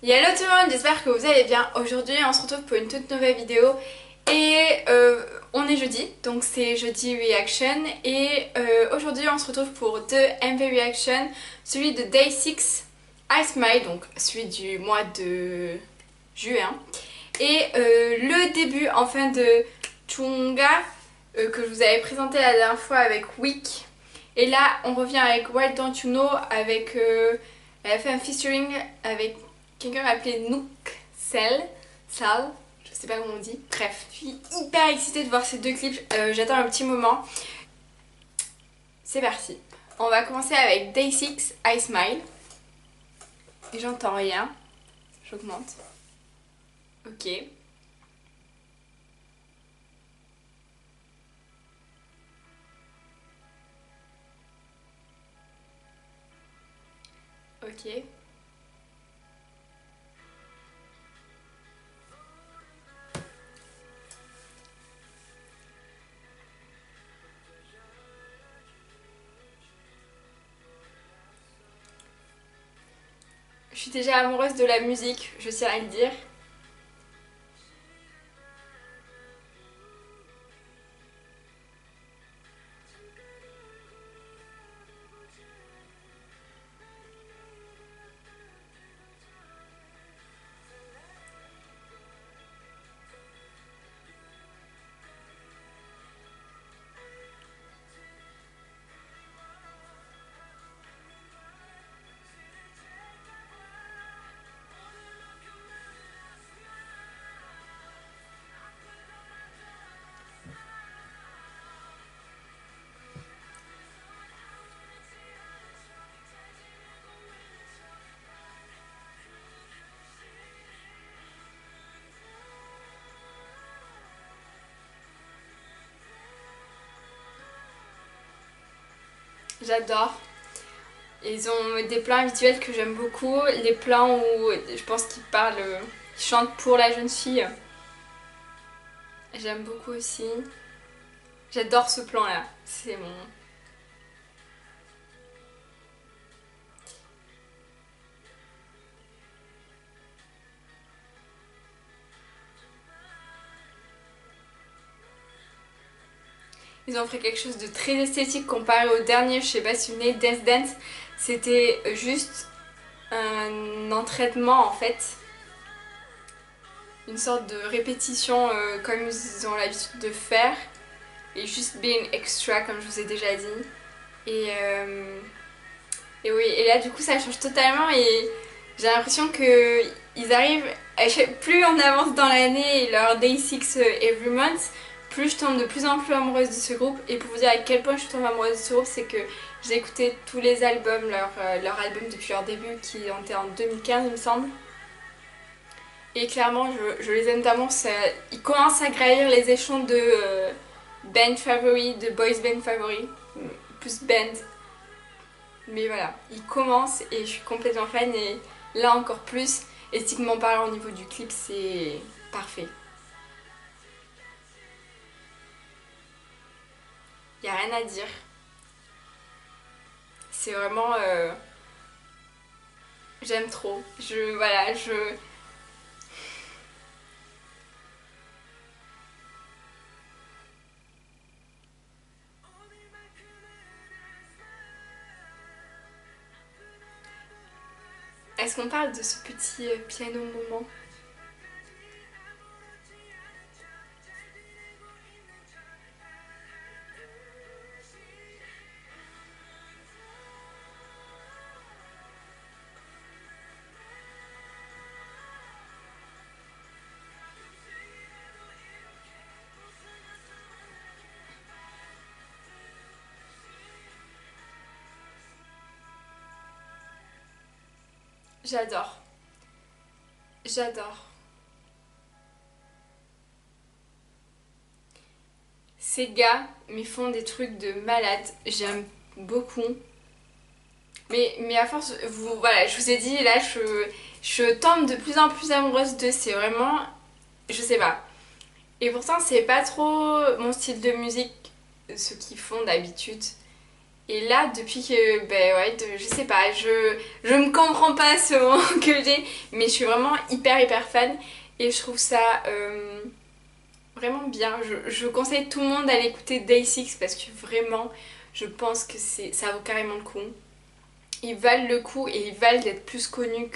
Hello tout le monde, j'espère que vous allez bien. Aujourd'hui on se retrouve pour une toute nouvelle vidéo et on est jeudi, donc c'est jeudi reaction et aujourd'hui on se retrouve pour deux MV reaction, celui de Day 6 I Smile, donc celui du mois de juin, et le début enfin de Chunga que je vous avais présenté la dernière fois avec Week. Et là on revient avec Why Don't You Know, avec elle a fait un featuring avec quelqu'un appelé Nook Sal, je sais pas comment on dit. Bref, je suis hyper excitée de voir ces deux clips, j'attends un petit moment. C'est parti. On va commencer avec Day 6 I Smile. Et j'entends rien. J'augmente. Ok. Ok. Je suis déjà amoureuse de la musique, je tiens à le dire. J'adore. Ils ont des plans visuels que j'aime beaucoup. Les plans où je pense qu'ils parlent, ils chantent pour la jeune fille. J'aime beaucoup aussi. J'adore ce plan là. C'est mon... Ils ont fait quelque chose de très esthétique comparé au dernier, je sais pas si vous venez, Dance Dance. C'était juste un entraînement en fait. Une sorte de répétition comme ils ont l'habitude de faire. Et juste being extra comme je vous ai déjà dit. Et oui, et là du coup ça change totalement et j'ai l'impression que ils arrivent, plus on avance dans l'année et leur Day 6 Every Month, plus je tombe de plus en plus amoureuse de ce groupe. Et pour vous dire à quel point je tombe amoureuse de ce groupe, c'est que j'ai écouté tous les albums, leur album depuis leur début qui était en 2015 il me semble. Et clairement je les aime tellement, ils commencent à gravir les échelons de band favori, de boys band favori, plus band. Mais voilà, ils commencent et je suis complètement fan et là encore plus, esthétiquement parlant au niveau du clip c'est parfait. Y a rien à dire. C'est vraiment... j'aime trop. Voilà, Est-ce qu'on parle de ce petit piano moment? J'adore. J'adore. Ces gars me font des trucs de malade. J'aime beaucoup. Mais à force, voilà, je vous ai dit, là, je tombe de plus en plus amoureuse d'eux. C'est vraiment... Je sais pas. Et pourtant, c'est pas trop mon style de musique, ce qu'ils font d'habitude. Et là, depuis que, ben ouais, je sais pas, je me comprends pas ce moment que j'ai, mais je suis vraiment hyper fan et je trouve ça vraiment bien. Je conseille tout le monde d'aller écouter Day 6 parce que vraiment, je pense que ça vaut carrément le coup. Ils valent le coup et ils valent d'être plus connus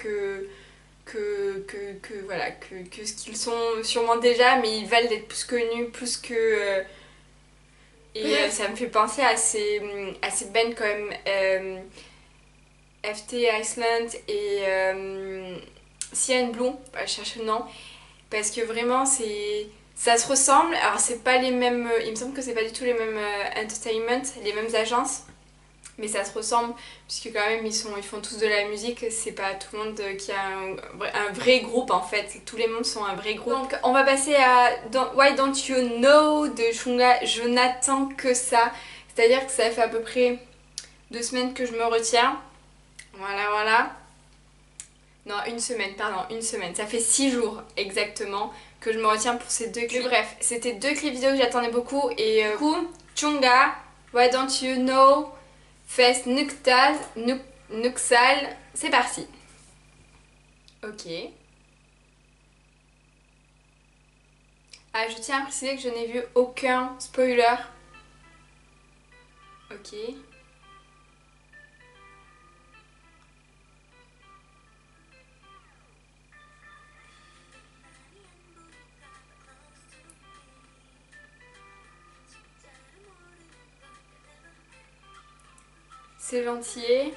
voilà, que ce qu'ils sont sûrement déjà, mais ils valent d'être plus connus, plus que... ça me fait penser à ces bands comme FT Iceland et CN Blue, je cherche le nom, parce que vraiment ça se ressemble. Alors c'est pas les mêmes, il me semble que c'est pas du tout les mêmes entertainment, les mêmes agences, mais ça se ressemble puisque quand même ils font tous de la musique. C'est pas tout le monde qui a un vrai groupe en fait, tous les membres sont un vrai groupe. Donc on va passer à Why Don't You Know de Chungha. Je n'attends que ça, c'est-à-dire que ça fait à peu près 2 semaines que je me retiens. Voilà. Non, une semaine, pardon, une semaine. Ça fait 6 jours exactement que je me retiens pour ces 2 clips. Bref, c'était 2 clips vidéo que j'attendais beaucoup. Et du coup, Chungha, Why Don't You Know, Fest Nuxal, c'est parti. Ok. Ah, je tiens à préciser que je n'ai vu aucun spoiler. Ok. C'est gentil.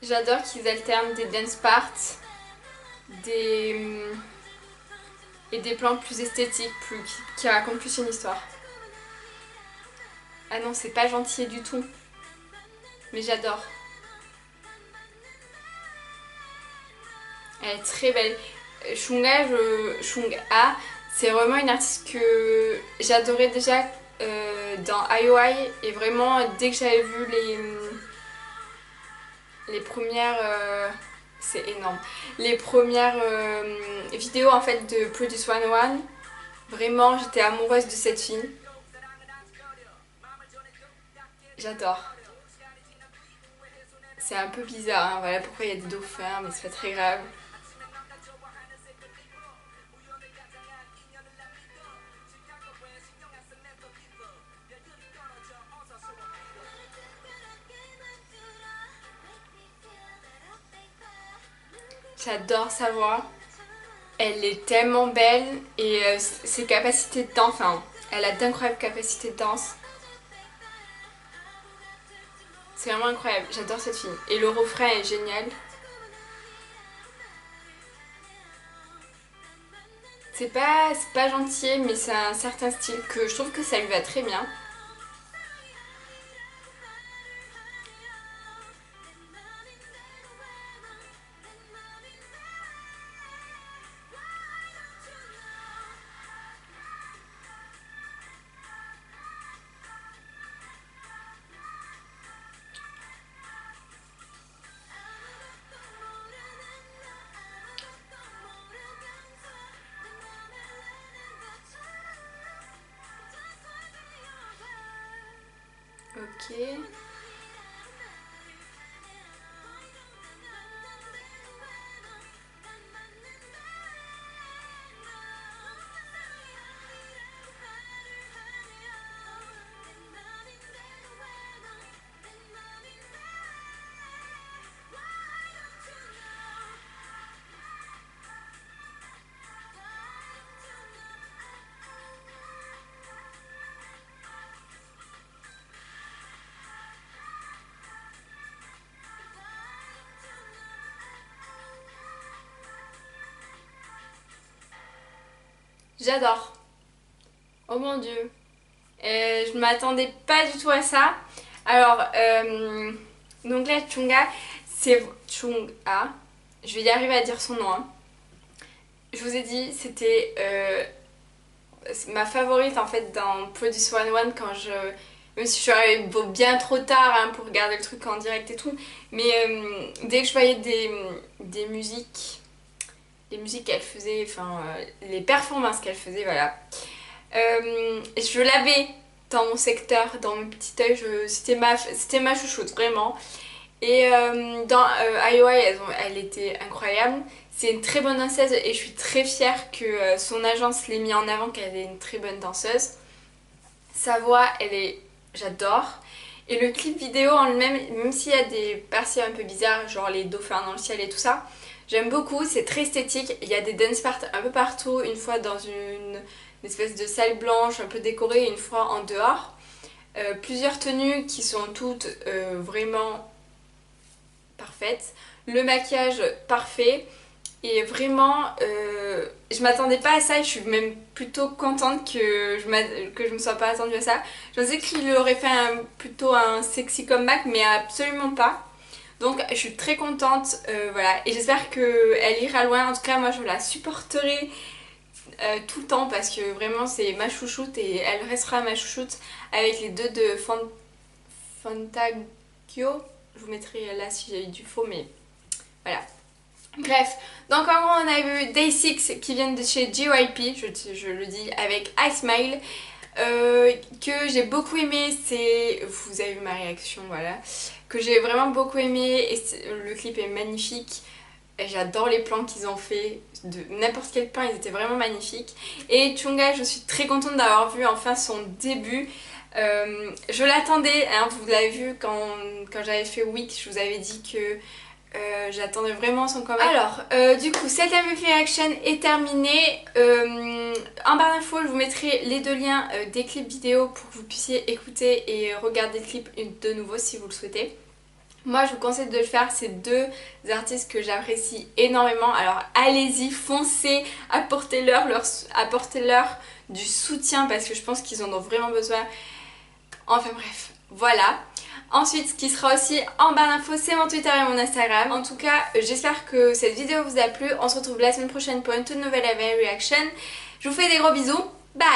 J'adore qu'ils alternent des dance parts des... et des plans plus esthétiques, qui racontent plus une histoire. Ah non, c'est pas gentil du tout. Mais j'adore. Elle est très belle. Chungha, c'est vraiment une artiste que j'adorais déjà dans IOI. Et vraiment, dès que j'avais vu les premières... c'est énorme. Les premières vidéos en fait de Produce 101, vraiment j'étais amoureuse de cette fille. J'adore. C'est un peu bizarre, hein, voilà pourquoi il y a des dauphins, mais c'est pas très grave. J'adore sa voix. Elle est tellement belle et ses capacités de danse, enfin, elle a d'incroyables capacités de danse. C'est vraiment incroyable, j'adore cette fille. Et le refrain est génial. C'est pas gentil, mais c'est un certain style que je trouve que ça lui va très bien. Ok. J'adore. Oh mon dieu. Je m'attendais pas du tout à ça. Alors, donc là, Chungha, c'est Chungha. Je vais y arriver à dire son nom, hein. Je vous ai dit, c'était ma favorite en fait dans Produce 101 quand je... Même si je suis arrivée bien trop tard hein, pour regarder le truc en direct et tout. Mais dès que je voyais des musiques... Les musiques qu'elle faisait, enfin les performances qu'elle faisait, voilà. Je l'avais dans mon secteur, dans mon petit œil, c'était ma chouchoute, vraiment. Et dans IOI, elle était incroyable. C'est une très bonne danseuse et je suis très fière que son agence l'ait mis en avant, qu'elle est une très bonne danseuse. Sa voix, j'adore. Et le clip vidéo en lui-même, même s'il y a des parties un peu bizarres, genre les dauphins dans le ciel et tout ça, j'aime beaucoup, c'est très esthétique. Il y a des dance parts un peu partout, une fois dans une espèce de salle blanche un peu décorée, une fois en dehors. Plusieurs tenues qui sont toutes vraiment parfaites. Le maquillage parfait. Et vraiment, je m'attendais pas à ça et je suis même plutôt contente que je me sois pas attendue à ça. Je pensais qu'il aurait fait plutôt un sexy comeback, mais absolument pas. Donc je suis très contente, voilà. Et j'espère qu'elle ira loin. En tout cas, moi je la supporterai tout le temps parce que vraiment c'est ma chouchoute et elle restera ma chouchoute avec les deux de Fantagio. Je vous mettrai là si j'ai eu du faux, mais voilà. Bref, donc en gros on a vu Day 6 qui viennent de chez JYP, je le dis avec I Smile, que j'ai beaucoup aimé, vous avez vu ma réaction, voilà, que j'ai vraiment beaucoup aimé et le clip est magnifique. J'adore les plans qu'ils ont fait, de n'importe quel plan, ils étaient vraiment magnifiques. Et Chungha, je suis très contente d'avoir vu enfin son début. Je l'attendais, hein, vous l'avez vu quand j'avais fait Week, je vous avais dit que j'attendais vraiment son comeback. Alors, du coup, cette MVP Reaction est terminée. En barre d'infos, je vous mettrai les deux liens des clips vidéo pour que vous puissiez écouter et regarder le clip de nouveau si vous le souhaitez. Moi, je vous conseille de le faire, c'est deux artistes que j'apprécie énormément. Alors, allez-y, foncez, apportez-leur du soutien parce que je pense qu'ils en ont vraiment besoin. Enfin bref, voilà. Ensuite, ce qui sera aussi en barre d'infos, c'est mon Twitter et mon Instagram. En tout cas, j'espère que cette vidéo vous a plu. On se retrouve la semaine prochaine pour une toute nouvelle AV Reaction. Je vous fais des gros bisous. Bye!